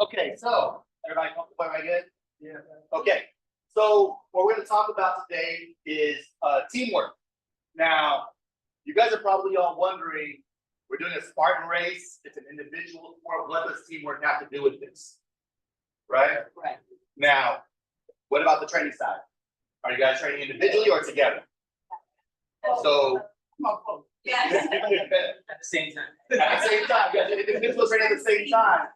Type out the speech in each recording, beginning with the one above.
Okay, so everybody comfortable? Everybody good? Yeah. Okay, so what we're going to talk about today is teamwork. Now, you guys are probably all wondering, we're doing a Spartan race. It's an individual sport. What does teamwork have to do with this? Right? Right. Now, what about the training side? Are you guys training individually or together? So, Yeah. at the same time. At the same time, you guys are individual training at the same time.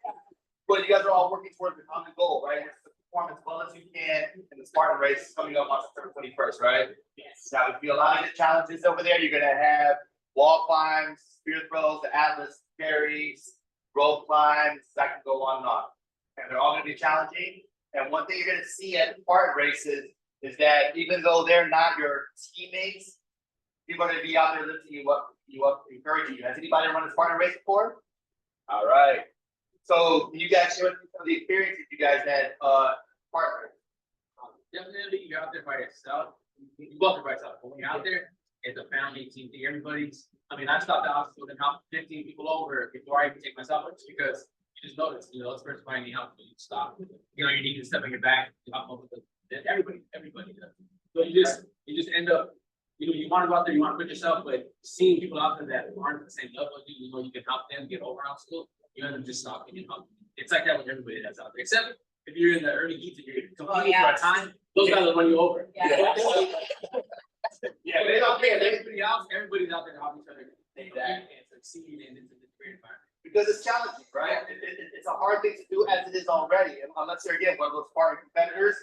But you guys are all working towards the common goal, right? It's to perform as well as you can in the Spartan race coming up on September 21st, right? Yes. Now, there'll be a lot of challenges over there. You're gonna have wall climbs, spear throws, the Atlas carries, rope climbs. That can go on and on. And they're all gonna be challenging. And one thing you're gonna see at Spartan races is that even though they're not your teammates, people are gonna be out there lifting you up, encouraging you. Has anybody run a Spartan race before? All right. So can you guys share some of the experiences you guys had Spartan race? Definitely, you're out there by yourself. You go out there by yourself, but when you're out there, it's a family team thing. Everybody's. I mean, I stopped the obstacle and helped 15 people over before I even take myself, just because you just notice, this person might need help, so you stop. You need to step on your back. Everybody does. So you just end up. You want to go out there, you want to put yourself, but seeing people out there that aren't the same level as you, you can help them get over obstacles. You end up just stopping and helping. It's like that with everybody that's out there, except if you're in the early heats and you're competing for a time, those guys will run you over. Yeah. Yeah, they don't care. Everybody's out there to help each other take that and succeed, and it's a great environment. Because it's challenging, right? It's a hard thing to do as it is already. And unless you're again one of those Spartan competitors,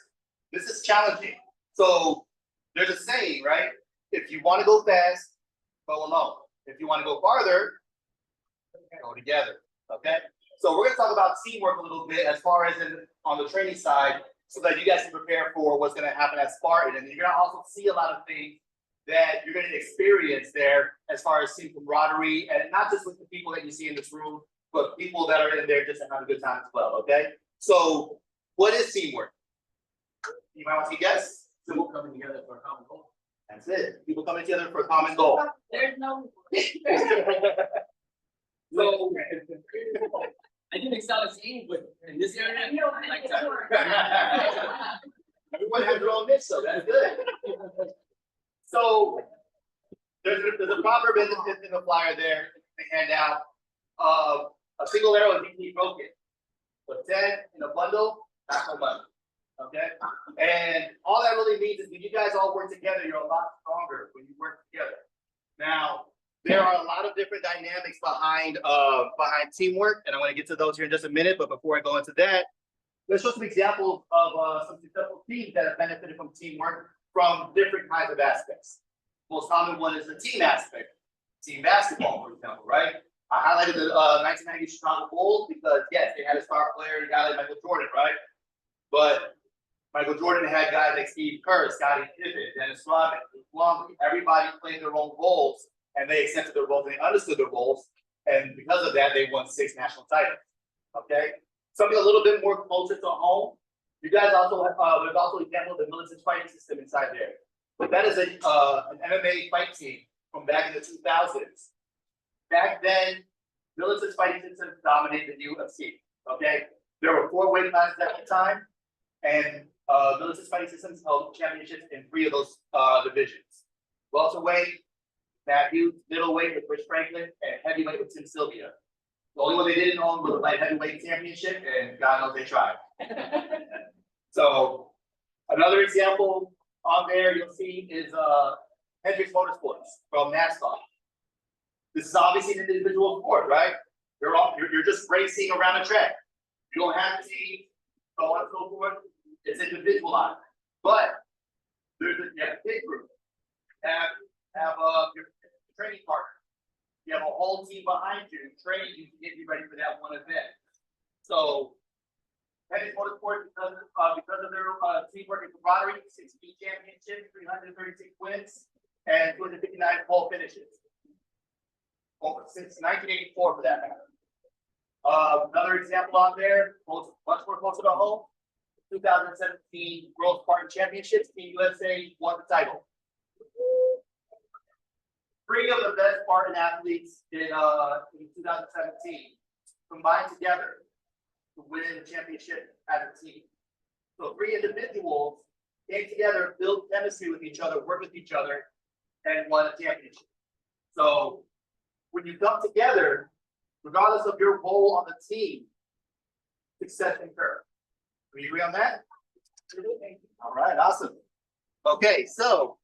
this is challenging. So there's a saying, right? If you want to go fast, go alone. If you want to go farther, go together. Okay. So we're going to talk about teamwork a little bit as far as on the training side, so that you guys can prepare for what's going to happen at Spartan. And you're going to also see a lot of things that you're going to experience there as far as team camaraderie, and not just with the people that you see in this room, but people that are in there just to have a good time as well. Okay. So what is teamwork? You might want to guess. People coming together for a common goal. That's it. People coming together for a common goal. There's no. So, I didn't excel at skiing, but in this area, I like that. everyone has their own niche, so that's good. So there's a proverb in the flyer there they hand out. A single arrow is easily broken, but 10 in a bundle, not so much. Okay, and all that really means is when you guys all work together, you're a lot stronger when you work together. Now, there are a lot of different dynamics behind teamwork, and I'm going to get to those here in just a minute. But before I go into that, let's show some examples of some successful teams that have benefited from teamwork from different kinds of aspects. Most common one is the team aspect, team basketball, for example, right? I highlighted the 1990 Chicago Bulls because yes, they had a star player, a guy like Michael Jordan, right? But Michael Jordan had guys like Steve Kerr, Scottie Pippen, Dennis Rodman, Luke Longley. Everybody played their own roles, and they accepted their roles and they understood their roles. And because of that, they won 6 national titles. Okay, something a little bit more closer to home. You guys also have, there's also an example of the militant fighting system inside there. But that is an MMA fight team from back in the 2000s. Back then, militant fighting systems dominated the UFC. Okay, there were 4 weight classes at the time, and militant fighting systems held championships in 3 of those divisions. Welterweight, Matthews, middleweight with Rich Franklin, and heavyweight with Tim Sylvia. The only one they didn't own was the light heavyweight championship, and God knows they tried. So another example on there you'll see is Hendrix Motorsports from NASCAR. This is obviously an individual sport, right? You're just racing around a track. You don't have to see so on and so forth. It's individualized, but there's a big group. Have your training partner. You have a whole team behind you training you to get you ready for that one event. So, Hendrix Motorsports, because of their teamwork and camaraderie, 6 speed championships, 336 wins, and 259 pole finishes. Since 1984, for that matter. Another example on there, much more closer to home. 2017 World Spartan Championships, Team USA won the title. 3 of the best Spartan athletes in 2017 combined together to win the championship as a team. So 3 individuals came together, built chemistry with each other, worked with each other, and won a championship. So when you come together, regardless of your role on the team, success occurs. Do you agree on that? All right, awesome. Okay, so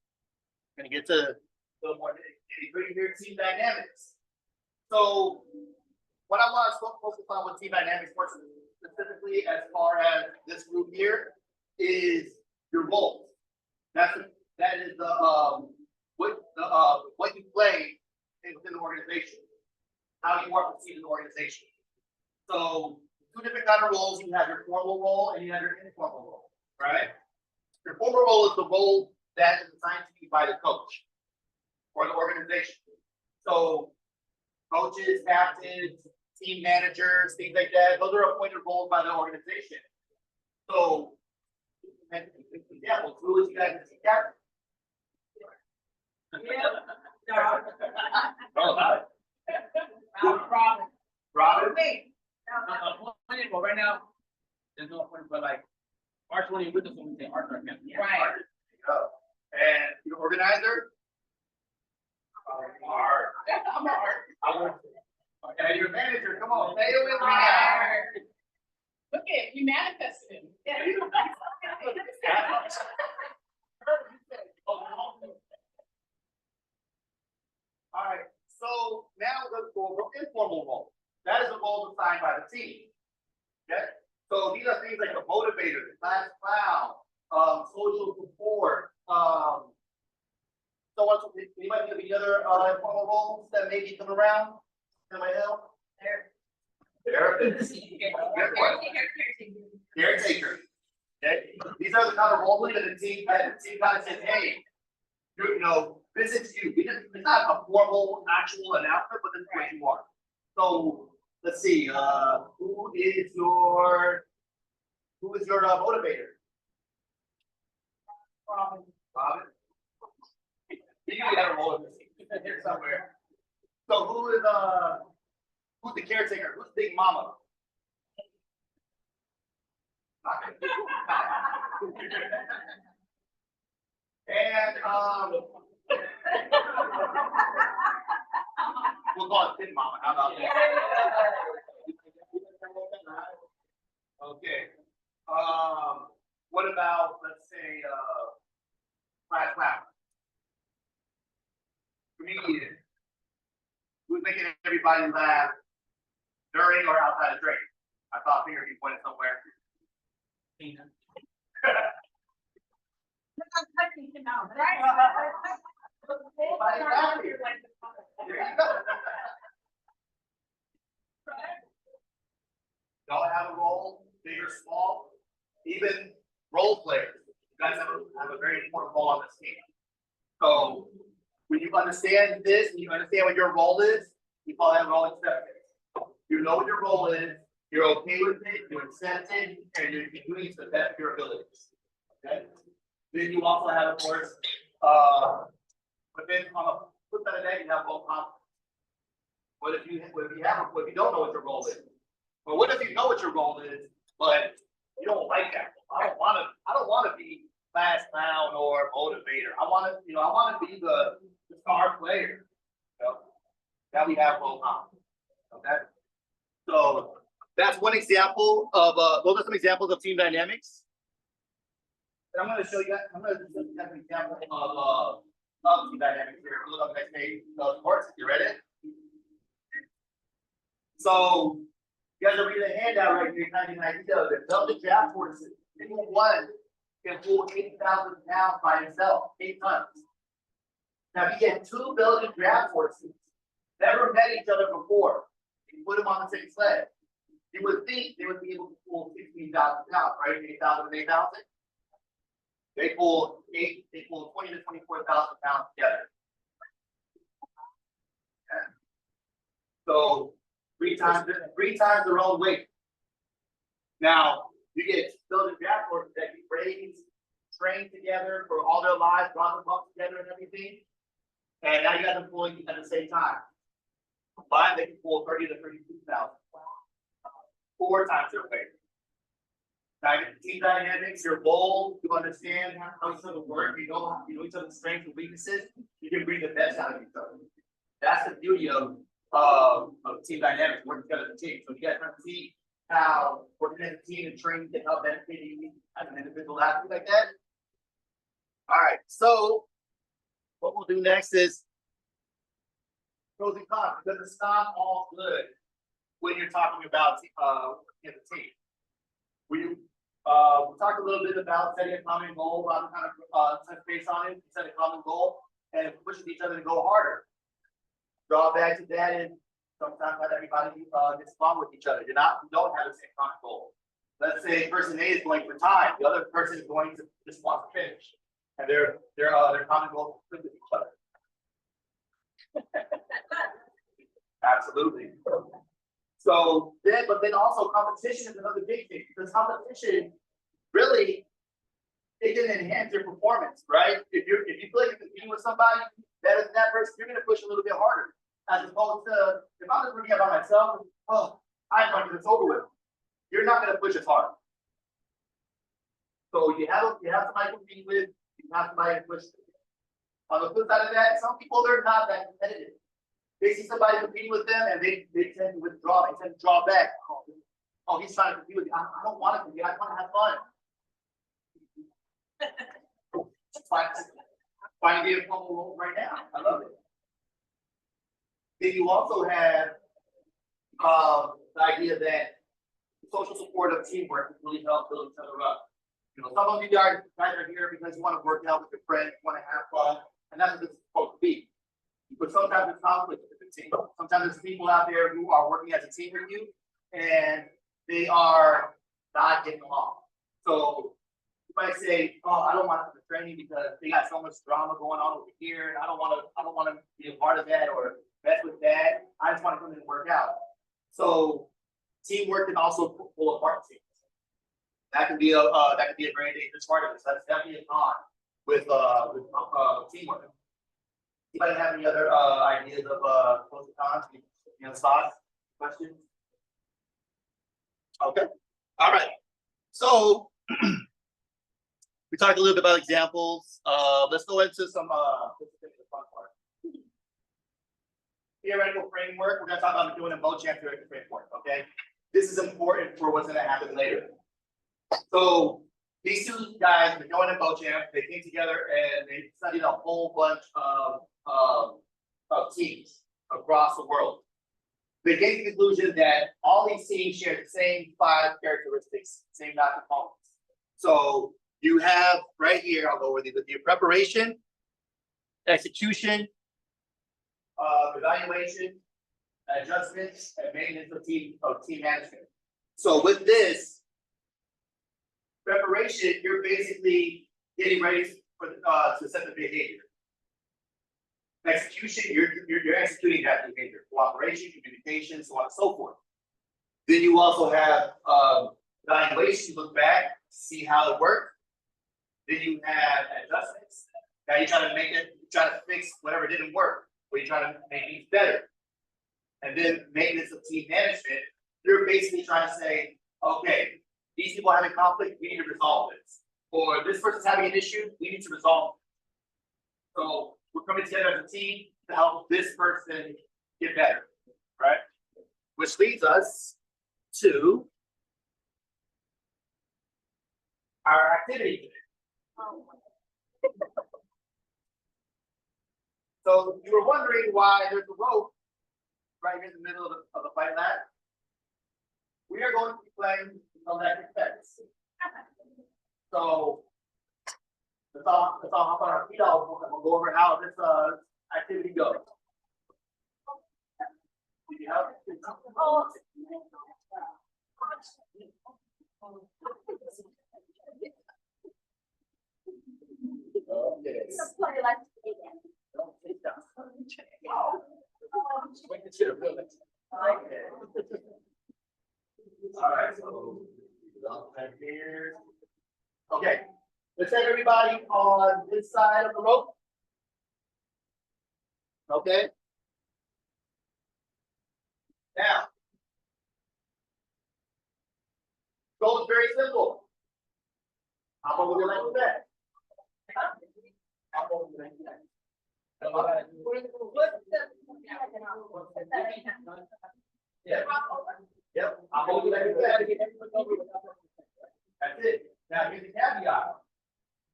I'm gonna get to a little more nitty-gritty here, team dynamics. So what I want to focus on with team dynamics more specifically as far as this group here is your roles. That is the what you play within the organization, how you work with team in the organization. So 2 different kind of roles. You have your formal role and you have your informal role, right? Your formal role is the role that is assigned to you by the coach or the organization. So coaches, captains, team managers, things like that, those are appointed roles by the organization. So, examples, who is you guys' team captain? Oh, Robin. Robin. Wait. Well, right now, there's no point, but like, March 20 with us when we say Arthur again. Right. And your organizer? Art. I'm an art. I would. Okay, your manager, come on, say it with me now. Look at you manifested it. Yeah. All right, so now let's go over informal role. That is a role assigned by the team. Okay, so these are things like a motivator, the class clown, social support, so what's anybody have any other informal roles that maybe come around? Anybody else? Therapist. Caretaker. Okay, these are the kind of roles that the team kind of says, hey, you know, this is you. It's not a formal actual announcement, but this is what you are. So let's see, who is your motivator? Robin. You got a role in this here somewhere. So who's the caretaker? Who's Big Mama? And we'll call it Big Mama. How about that? Okay. What about, let's say, class clown? Comedian. Who's making everybody laugh during or outside of training? I thought finger you pointed somewhere. There you go. Y'all have a role, big or small, even role players. You guys have a very important role on this team. So when you understand this, and you understand what your role is, you call that role acceptance. You know what your role is, you're okay with it, you accept it, and you're doing it to the best of your abilities. Okay? Then you also have, of course, but then on the flip side of that, you have low confidence. What if you don't know what your role is? Well, what if you know what your role is, but you don't like that? I don't want to be class clown or motivator. I want to be the star player. You know? Now we have low confidence. Okay. So that's one example of those are some examples of team dynamics. And I'm going to show you. I'm going to show you an example of team dynamics here. Look up the next page. Sports. You ready? So you guys are reading a handout right here. Kind of an idea of it. Double draft horses. Anyone one can pull 80,000 pounds by himself, 8 tons. Now you get 2 Belgian draft horses, never met each other before. You put them on the same sled. You would think they would be able to pull 16,000 pounds, right? 8,000 and 8,000. They pull 20 to 24,000 pounds together. Okay. So three times their own weight. Now you get Belgian draft horses that you raise, train together for all their lives, brought them up together and everything. And now you got them pulling at the same time. Combined, they can pull 30 to 32,000. 4 times your weight. Team dynamics, you're bold, you understand how each other work, you know each other's strengths and weaknesses, you can bring the best out of each other. That's the beauty of team dynamics, working together as a team. So you guys want to see how working as a team and training can help benefit you as an individual athlete like that. All right, so what we'll do next is pros and cons, because it's not all good when you're talking about working as a team. We talked a little bit about setting a common goal, about kind of touch base on it, set a common goal, and pushing each other to go harder. Draw back to that, and sometimes not everybody gets along with each other. You don't have the same common goal. Let's say person A is going for time, the other person is going to just want to finish, and their common goal is with each other. Absolutely. So then, but then also competition is another big thing, because competition really, it can enhance your performance, right? If you feel like you're competing with somebody better than that person, you're gonna push a little bit harder. As opposed to if I'm just working out by myself, I'm like it's over with. You're not gonna push as hard. So you have somebody to compete with, you have somebody to push. On the flip side of that, some people they're not that competitive. They see somebody competing with them and they tend to withdraw, they tend to draw back. Oh, he's trying to compete with you. I don't want to compete, I want to have fun. Find a role right now. I love it. Then you also have the idea that social support of teamwork really helps build each other up. You know, some of you guys are here because you want to work out with your friends, you want to have fun, and that's what it's supposed to be. But sometimes there's conflict with the team. Sometimes there's people out there who are working as a team with you, and they are not getting along. So you might say, "Oh, I don't want to do the training because they got so much drama going on over here, and I don't want to be a part of that or mess with that. I just want to come in and work out." So teamwork can also pull apart teams. That can be a very dangerous part of this. That's definitely a con with teamwork. Anybody have any other ideas of pros and cons? Thoughts, questions? Okay. All right. So we talked a little bit about examples. Let's go into some fun part. Theoretical framework. We're going to talk about doing a Bochamp theoretical framework. Okay. This is important for what's going to happen later. So these two guys were going to Bochamp. They came together and they studied a whole bunch of teams across the world. They came to the conclusion that all these teams share the same 5 characteristics, same 9 components. So you have right here, I'll go over these with you: preparation, execution, evaluation, adjustments, and maintenance of team management. So with this preparation, you're basically getting ready for to set the behavior. Execution, you're executing that behavior. Cooperation, communication, so on and so forth. Then you also have evaluation. You look back, see how it worked. Then you have adjustments. Now you're trying to fix whatever didn't work, or you're trying to make things better. And then maintenance of team management. You're basically trying to say, okay, these people are having conflict, we need to resolve this. Or this person's having an issue, we need to resolve it. So we're coming together as a team to help this person get better, right? Which leads us to our activity. So you were wondering why there's a rope right here in the middle of the fight lab. We are going to be playing some electric fence. So let's all hop on our feet. We'll go over how this activity goes. Okay. All right, so here. Okay, let's have everybody on this side of the rope. Okay. Now, Goal is very simple. How about we like that? How about we like that? Yeah. Yep. How about we like that? That's it. Now here's the caveat.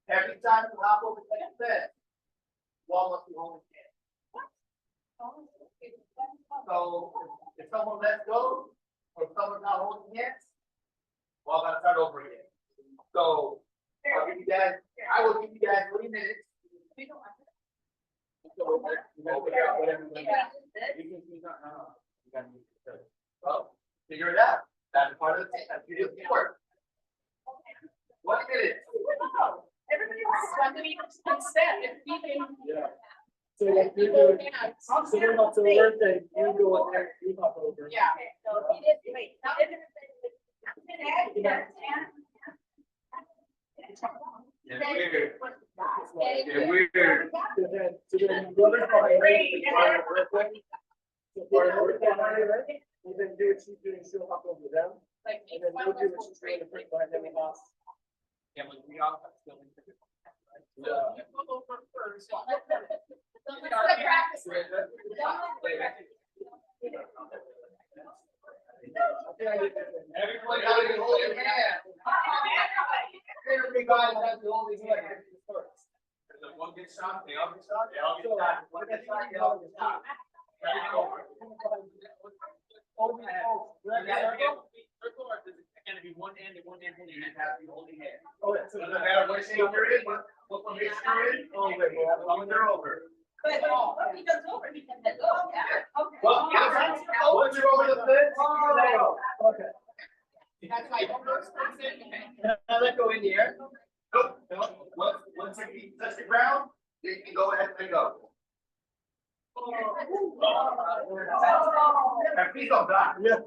Every time you hop over the fence, wall must be holding hands. So if someone lets go, or if someone's not holding hands, well, I'm gonna start over again. So I'll give you guys, I will give you guys 3 minutes. Well, figure it out. That's part of the thing. That's your work. 1 minute. Everybody else, somebody instead, if we can. Yeah. So like you're doing, so they're not so worth it, you go in there, you hop over. Yeah. Yeah, weird. So then whoever's behind you, you run real quick. So for the work behind you, right? You then do what she's doing, she'll hop over them, Like. and then you'll do what she's doing to bring behind them and us. Yeah, but we all have still. Yeah. Everyone gotta be holding hands. Every guy has to hold his hand. One gets shot, they all get shot. They all get shot. One gets shot, they all get shot. Gonna be one hand and one hand holding hand, have to be holding hand. Oh, So no matter what shape you're in, what formation you're in, oh, wait, well, as long as they're over. He goes over, he can let go, yeah, okay. Well, once you're over the fence, you let go. Okay. That's my first person. Now let go in the air. Nope, nope. Once your feet touch the ground, you can go ahead and let go. Now, please don't die. Yeah.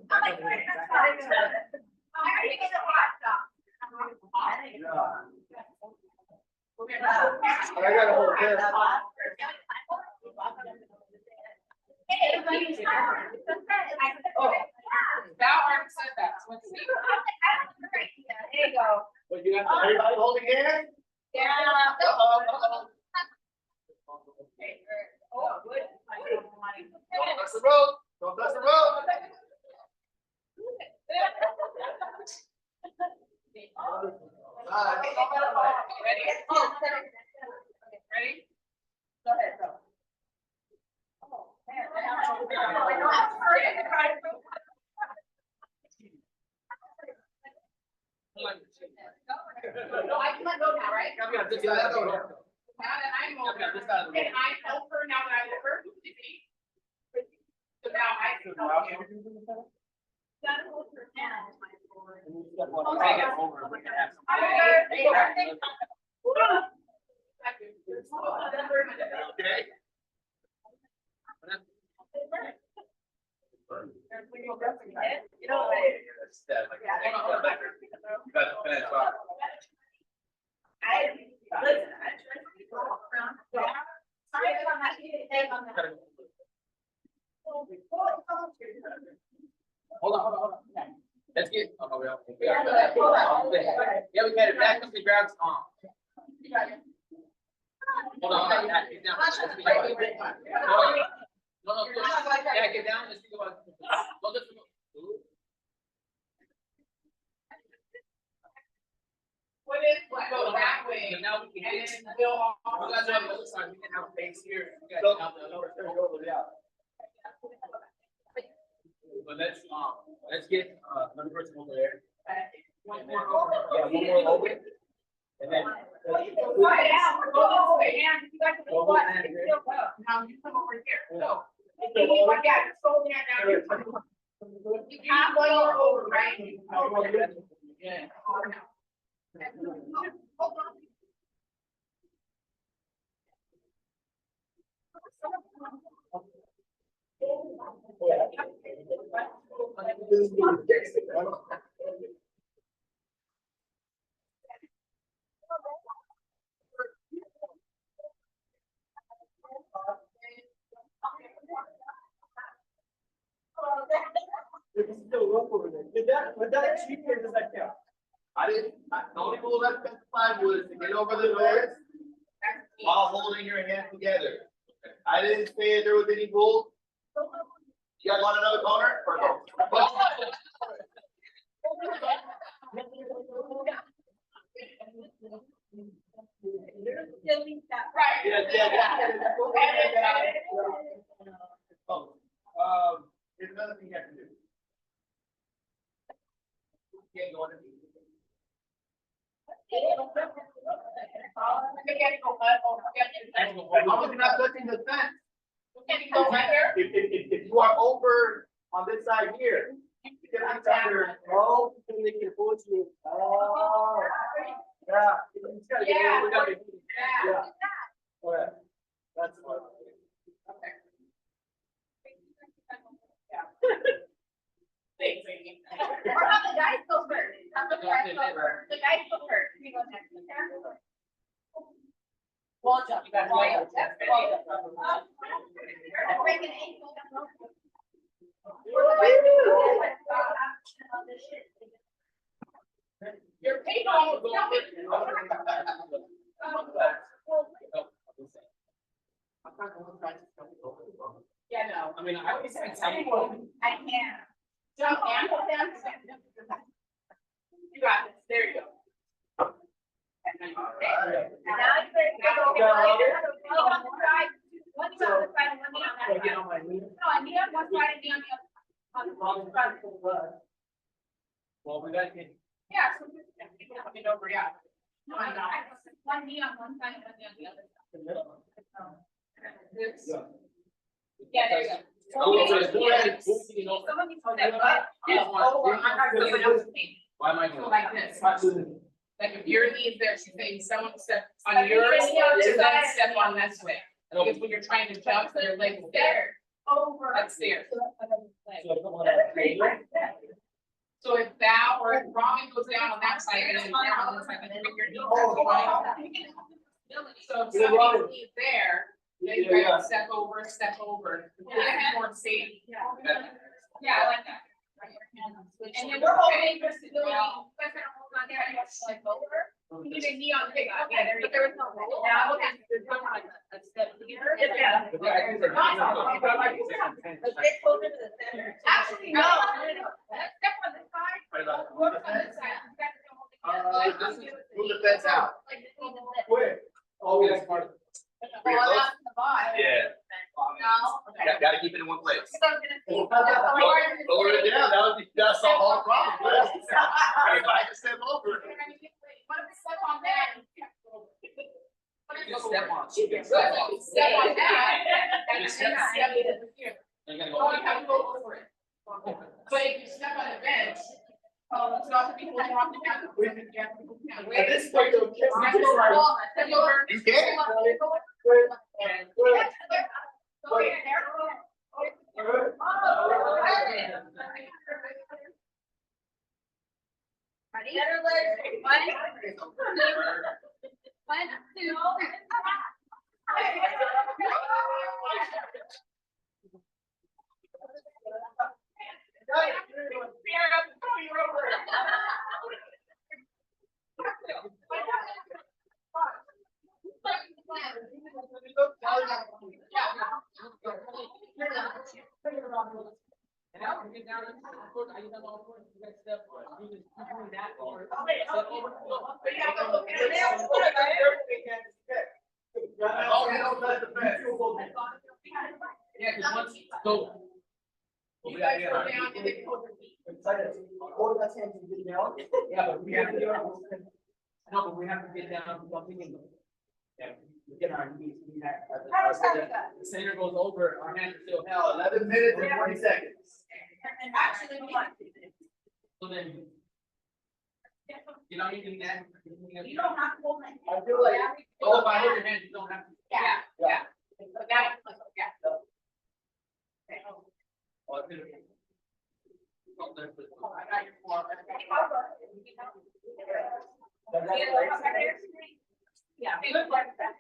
I gotta hold this. Thou already said that, so let's see. There you go. But you have to, everybody holding hands? Yeah. Uh-oh. Oh, good. Don't touch the road. Don't touch the road. Ready? Ready? Go ahead, go. No, I can let go now, right? Yeah, this side of the road. Now that I'm over, Yeah, this side of the can road. I help her now that I'm over? So now I can help you. Gotta hold her hand. Take it over, we can have some. Okay. You know, That's that, like, you got the fence up. listen, I tried to go around. Sorry, I'm not getting a take on that. Hold on. Let's get. Oh, no, we don't. Yeah, hold on. Yeah, we got it back up the ground. Hold on, get down. No, push. Yeah, get down, let's think about. Well, let's go. What if we go that way? So now we can And get. then Bill. You guys on the other side, we can have a base here. We got So- down the other side. But let's get, another person over there. One more over. Yeah, one more over. And then. Right now, we're going this way, and you guys can go up, you can still go. Now you come over here, so. If you need one, yeah, just hold there now. You can't go over, right? Yeah. Hold on. There's still rope over there. Did that cheap or does that count? The only rule that specified was to get over the doors while holding your hands together. I didn't say there was any rule. You guys want another corner or no? Right. Yeah. Oh, here's another thing you have to do. You can't go underneath. As long as you're not touching the fence. Can you go right there? If you are over on this side here, you can reach under. Oh, then they can hold you. Oh. Yeah. You just gotta get Yeah. over there. Yeah. Okay. That's what. Thanks, Amy. Or have the guys go first. Have the guys go first. The guys go first. You go next. Well done. You guys. Well done. Break an ankle. Your paper almost Yeah, no. I mean, I always say it's. I can't. Jump and put down. You got this. There you go. And now you go. One knee on the side and one knee on that Can I get side. on my knee? No, a knee on one side and knee on the other. On the front. Well, we gotta get. Yeah, so just, coming over, yeah. No, I know. One knee on one side and one knee on the other side. This. Yeah, there you go. Someone needs to step up and over. I'm not going else to me. Why am I So doing? like this. Like if your knee is there, she's saying someone step on Like yours, your knee on this and then side. step on this way. Because when you're trying to jump, your legs there, Over. that's there. So if thou or if Robin goes down on that side, and then you're down on this side, then your knee. So if somebody's knee is there, then you gotta step over. Yeah, more safe. Yeah, I like that. And then we're holding for stability. We're gonna hold on there and just like over. You need a knee on the top. Yeah, but there was no roll. Now, there's no like a step here. Yeah. Let's get closer to the center. Actually, no. Let's step on this side. Work on this side. You guys are holding it. Move the fence out. Like this needs to sit. Wait. Oh, that's part of. Well, that's the vibe. Yeah. No. Gotta keep it in one place. So I was gonna say- Lower it down, that's the whole problem. Everybody can step over. What if we step on that? What if You step on. You can step on that. And You step step- over here. You gotta Oh, go. you have to go over it. But if you step on the bench, it's not people walking down. You have to go down. At this point, though, You have to go over the wall, step over. You can. Go here, there. Ready? Better legs. One, two. And now we get down, of course, I use that all for you guys step, you just keep doing that or step over. Oh, you don't touch the fence. Yeah, cause once, so. You guys go down and then over. Hold that hand and get down. Yeah, but we have to. No, but we have to get down to something in. Yeah, we get our knees, we have. How does that do that? The center goes over, our hands are still held. 11 minutes and 20 seconds. And actually, we want. So then. You know, you can get. You don't have to hold my hand. I feel like. Oh, if I hold your hand, you don't have to. Yeah, yeah. So now, yeah. Okay. Oh, it's gonna be- Oh, there's the- Oh, I got your form. Yeah. They look like that.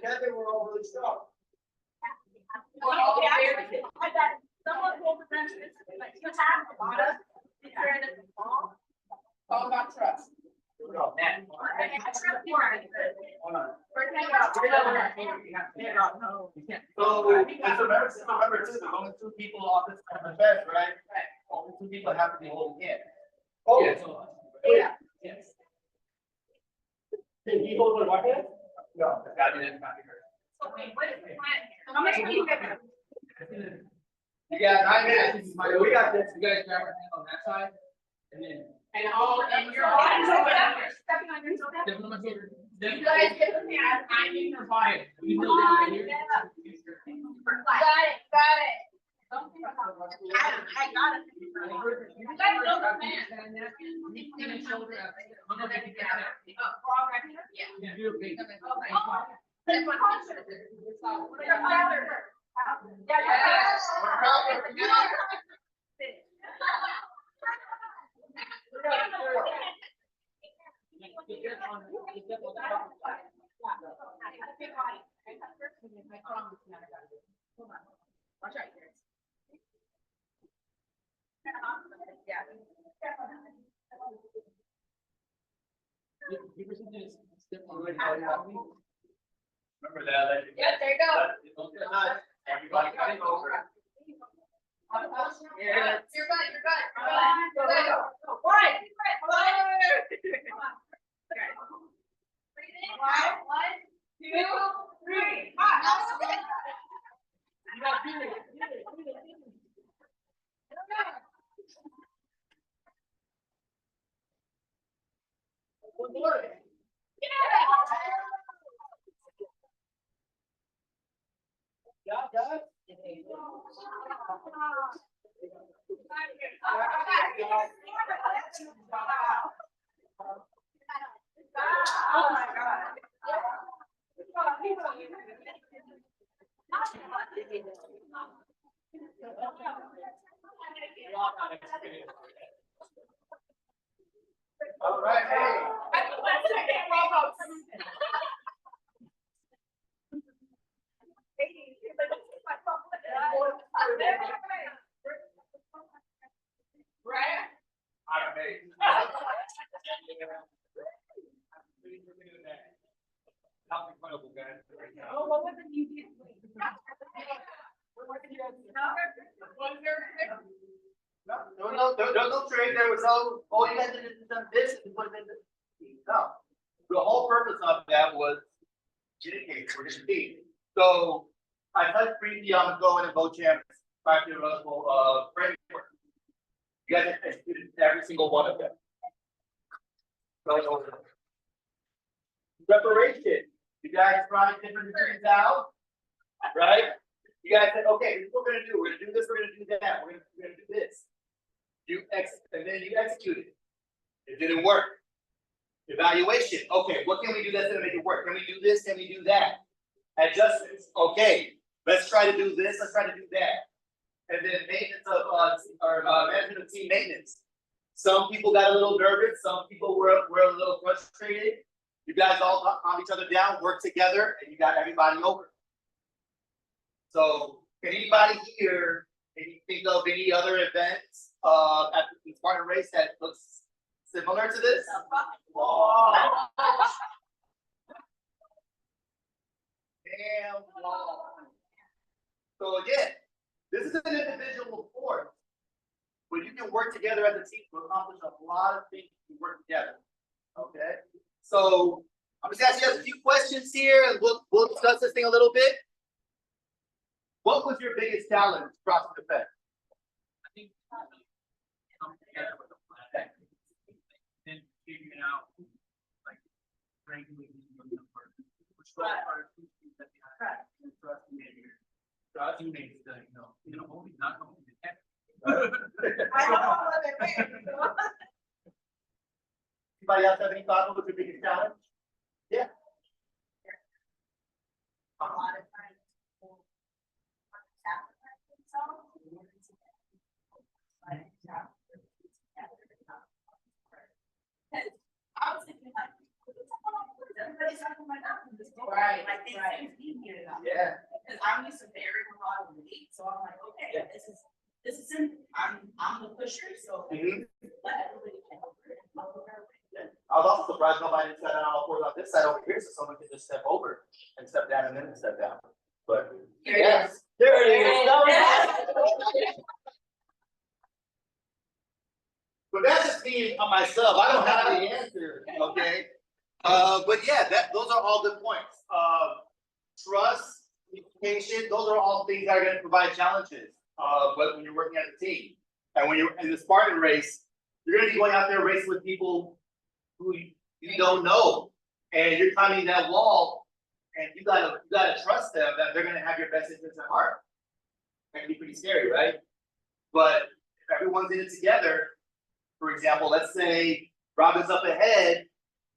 Together, we're all really strong. Someone told the bench, like, you have a lot of, it's very small. All about trust. Here we go. I trust you. Hold on. We're gonna go. So, just remember too, there's only two people off this side of the fence, right? Only two people have to be holding it. Oh, Yeah. Yeah. Yes. did he hold my right hand? No. Got it, got it. Okay, what is the plan? How much do you get? You got 9 minutes. We got this. You guys grab everything on that side, and then. And all in your. Stepping on your toe. Step on my shoulder. You guys get the pass, I'm in your fire. You know that right here. Got it, got it. I got it. You guys know the plan. Yeah. Yeah, do it big. This one. Your father. Watch out here. Remember that, like. Yeah, there you go. Everybody come over. Yeah. You're good, you're good. One. One, two, three. Yeah, guys. Oh my God. All right, hey. Right? All right, hey. Not incredible, guys. Oh, what was the easiest way? No trade, there was no, oh, you guys did this, and put it in this. No. The whole purpose of that was communicate, we're just being. So I touched briefly on the go in and vote champs, practice framework. You guys have executed every single one of them. Going over them. Preparation, you guys brought different things out, right? You guys said, okay, this is what we're gonna do, we're gonna do this, we're gonna do that, we're gonna do this. And then you executed. It didn't work. Evaluation, okay, what can we do that's gonna make it work? Can we do this, can we do that? Adjustments, okay, let's try to do this, let's try to do that. And then maintenance of, management of team maintenance. Some people got a little nervous, some people were a little frustrated. You guys all calm each other down, work together, and you got everybody over. So, can anybody here, can you think of any other events, at the Spartan Race that looks similar to this? Oh. Damn long. So again, this is an individual sport. But you can work together as a team to accomplish a lot of things if you work together. Okay? So I'm just asking you guys a few questions here and we'll discuss this thing a little bit. What was your biggest challenge across the defense? I think come together with a plan. Then figuring out like ranking which are two things that we have to trust teammates that only not going to the Anybody else have any thoughts? What was your biggest challenge? Yeah. A lot of times people sacrifice themselves in order to get I was thinking like, everybody's talking about that in this book. Right, Like they right. seem easier enough. Yeah. Because I'm used to bearing a lot of weight, so I'm like, okay, this is simple. I'm the pusher, so Mhm. let everybody take over it. I was also surprised nobody sat down all fours on this side over here, so someone could just step over and step down and then step down. But Here it yes, is. there it There is. it is. But that's just me on myself. I don't have the answer. Okay. But yeah, those are all good points. Trust, communication, those are all things that are going to provide challenges. But when you're working as a team, and when you're in the Spartan race, you're going to be going out there racing with people who you don't know, and you're climbing that wall, and you gotta trust them that they're going to have your best interests at heart. That can be pretty scary, right? But if everyone's in it together, for example, let's say Robin's up ahead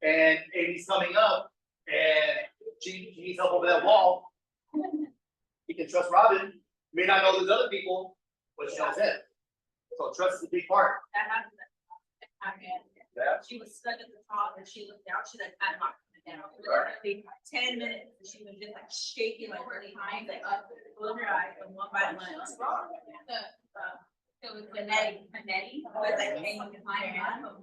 and Amy's coming up, and she needs help over that wall. You can trust Robin. You may not know those other people, but she knows him. So trust is a big part. That happened. Yeah. She was stuck at the top and she looked down, she's like, I'm not coming down. It was like 10 minutes, and she was just like shaking like really high, like up, close her eyes, and one by one. What's wrong? It was Panetti was like hanging behind her.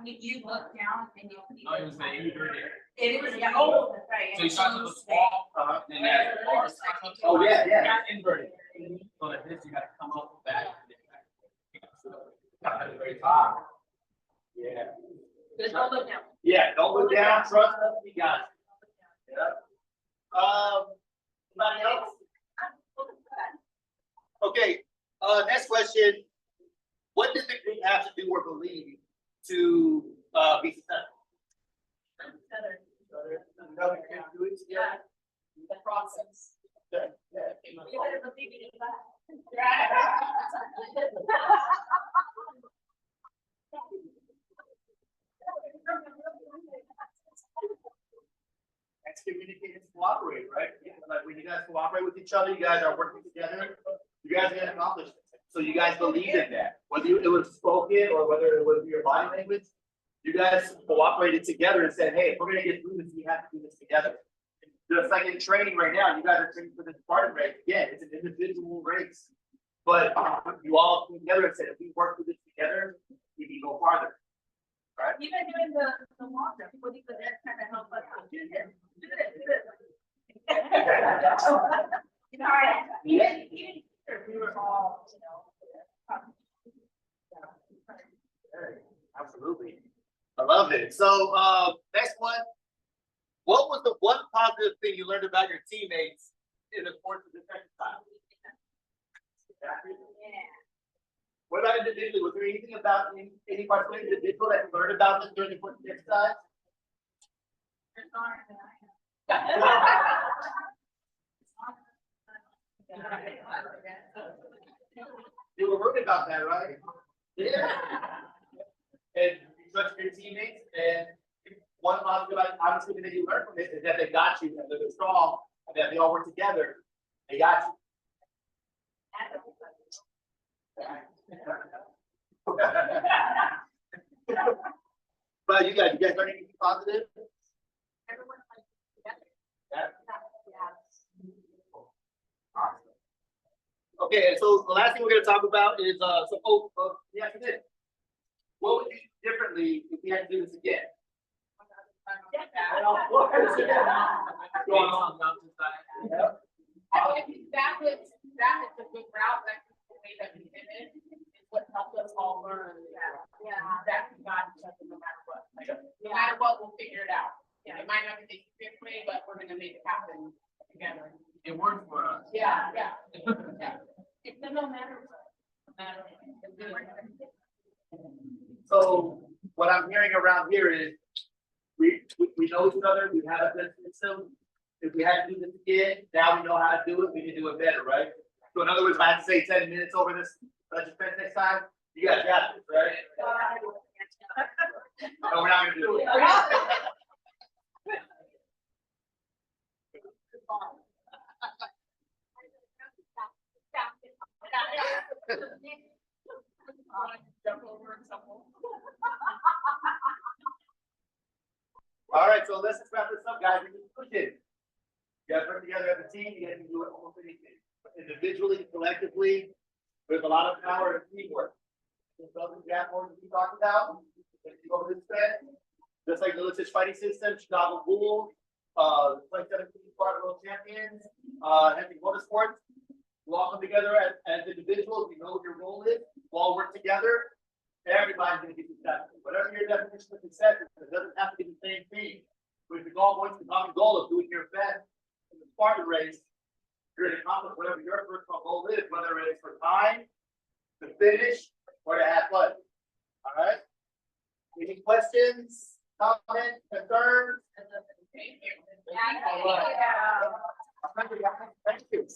When you look down and you. No, it was the inverted. It was, yeah, oh, that's right. So you start with the wall, and then you have the bars. Oh, yeah, yeah. Inverted. So like this, you gotta come up back. At the very top. Yeah. Just don't look down. Yeah, don't look down, trust us, we got it. Yeah. Anybody else? Okay, next question. What does the group have to do or believe to be successful? Yeah. the process. You better believe it is that. That's communicate and cooperate, right? Like when you guys cooperate with each other, you guys are working together, you guys are gonna accomplish it. So you guys believe in that, whether it was spoken or whether it was your body language, you guys cooperated together and said, hey, if we're gonna get through this, we have to do this together. Just like in training right now, you guys are training for the Spartan race. Again, it's an individual race. But you all came together and said, if we work through this together, we can go farther. Right? Even doing the walk, people need to there trying to help us out. Do this, do this, do this. You know, even we were all, you know. Absolutely. I love it. So next one. What was the one positive thing you learned about your teammates in the course of this exercise? Yeah. What about individually? Was there anything about any particular individual that you learned about this during the course of the exercise? You're smarter than I am. You were worried about that, right? Yeah. And you trust your teammates, and one positive obviously that you learned from this is that they got you, and they're strong, and that they all work together. They got you. But you guys learn anything positive? Everyone like together. Yeah. Yeah. Awesome. Okay, and so the last thing we're going to talk about is yeah, you did. What would you do differently if we had to do this again? Going on the opposite side. Yeah. I think that was a good route, like the way that we did it. happen together. It worked for us. Yeah. It's no matter what. So what I'm hearing around here is we know each other, we have a good system. If we had to do this again, now we know how to do it, we can do it better, right? So in other words, if I had to say 10 minutes over this, budget fence next time, you guys got this, right? No, we're not gonna do it. Jump over and stumble. All right, so let's just wrap this up, guys. We can push it. You guys work together as a team, you guys can do it almost anything. Individually, collectively, there's a lot of power in teamwork. There's other examples we talked about. If you go to this fence, just like the Military Fighting System, Chicago Bulls, 2017 Spartan World Champions, Henry Motorsports. You all come together as individuals, you know what your role is, you all work together. Everybody's gonna be successful. Whatever your definition of success is, it doesn't have to be the same thing. With the goal, what's the common goal of doing your best in the Spartan race, you're gonna accomplish whatever your personal goal is, whether it's for time, to finish, or to have fun. All right? Any questions, comments, concerns? Thank you. Thank you.